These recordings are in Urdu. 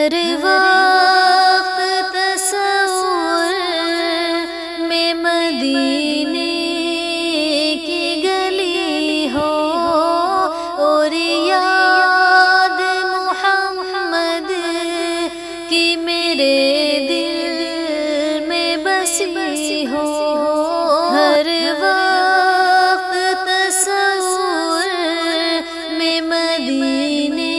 ہر وقت تصور میں مدینے کی گلی ہو اور یاد محمد کی میرے دل میں بسی ہو۔ ہر وقت تصور میں مدینے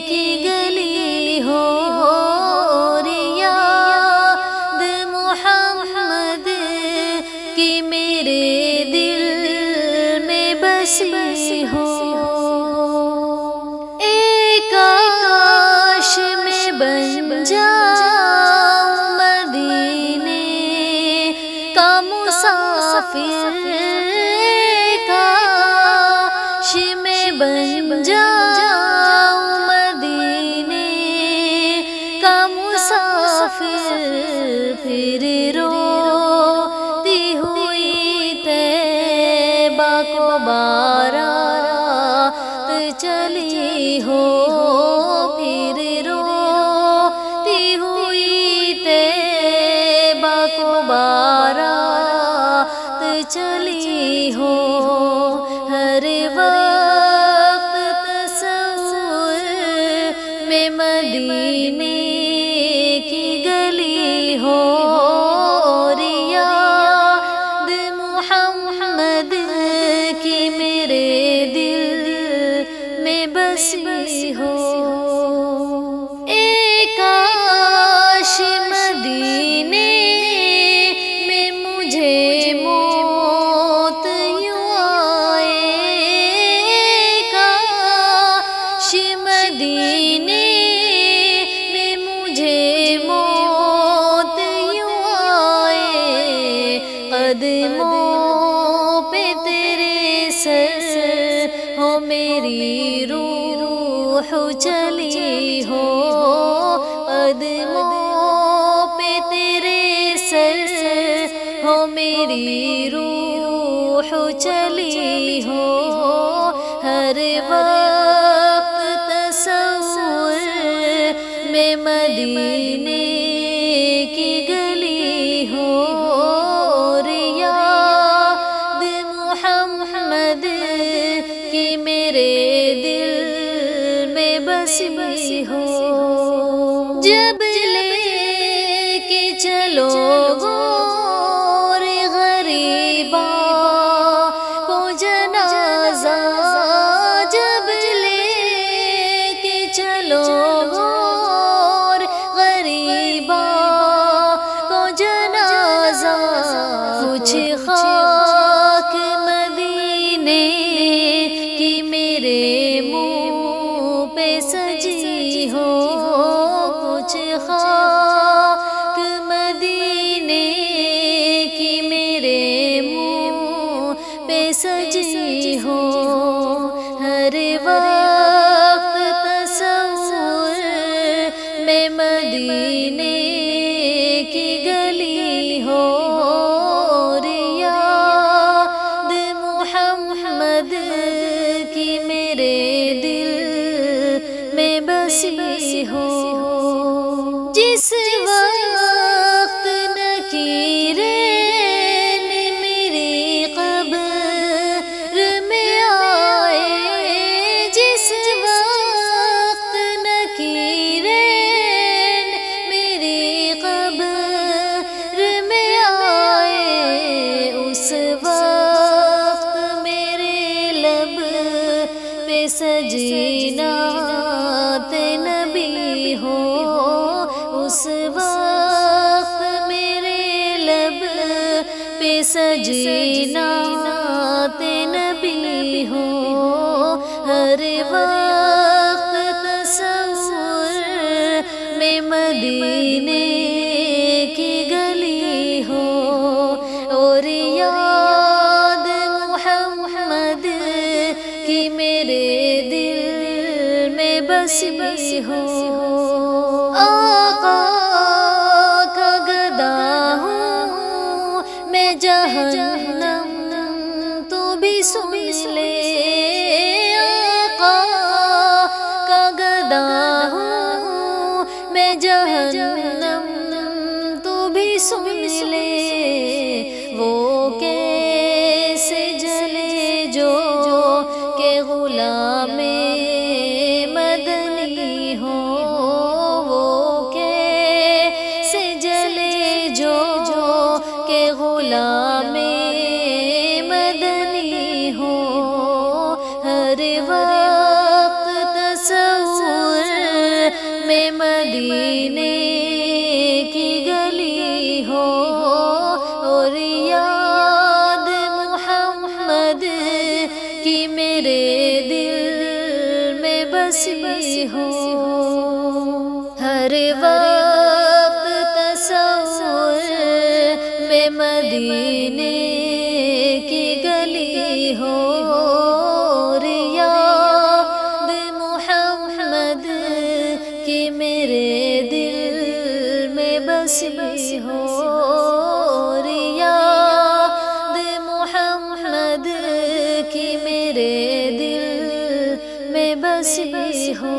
کی گلی ہو اور یاد محمد کی میرے دل میں بسی ہو۔ ایک کاش میں بن جاؤں مدینے کا مسافر، کاش میں بن جاؤں مدینے کا مسافر، پھر روتی ہوئی طیبہ کو بارات چلی ہو، پھر روتی ہوئی طیبہ کو بارات چلی ہو۔ ہر وقت تصور میں مدینے کی گلی ہو اور یاد محمد کی میرے دل میں بسی ہو۔ ایک کاش مدینے میں مجھے موت یوں آئے، کاش مدینے میں مجھے موت یوں آئے، قدموں پہ تیرے سر ہو میری روح چلی ہو، قدموں پہ تیرے سر ہو میری روح چلی ہو۔ ہر وقت تصور میں مدینے کی گلی ہو اور یاد محمد کی میرے دل میں بسی ہو۔ جب لے کے چلو گور غریبا کو جنازہ، جب لے کے چلو گور غریبا کو جنازہ، کچھ خاک مدینے کی میرے منہ پہ سجی ہو، کچھ خاک مدینے کی میرے منہ پہ سجی ہو۔ ہر وقت تصور میں مدینے کی گلی ہو اور یاد محمد کی میرے دل میں بسی ہو۔ جس وقت نکیرین میری قبر میں آئے، جس وقت نکیرین میری قبر میں آئے، اس وقت میرے لب پہ سجینا نبی ہو، اس وقت میرے لب پہ سجینا نبی ہو۔ ہر وقت تصور میں مدینے کی گلی ہو اور یاد محمد کی میرے دل میں بسی ہو۔ آقا کا گدا ہوں میں جہنم تو بھی سن لے، آقا کا گدا ہوں جہنم تو بھی سن لے، وہ کیسے جلے جو کہ غلام مدنی ہو، وہ کیسے جلے جو کہ غلام مدنی ہو، ہر وقت تصور میں مدینے کی گلی ہو، اور یاد محمد کی میرے دل میں بسی ہو، ہر وقت تصور میں مدینے کی گلی ہو، اور یاد محمد کی میرے دل میں بسی ہو، اور یاد محمد کی میرے دل میں بسی ہو۔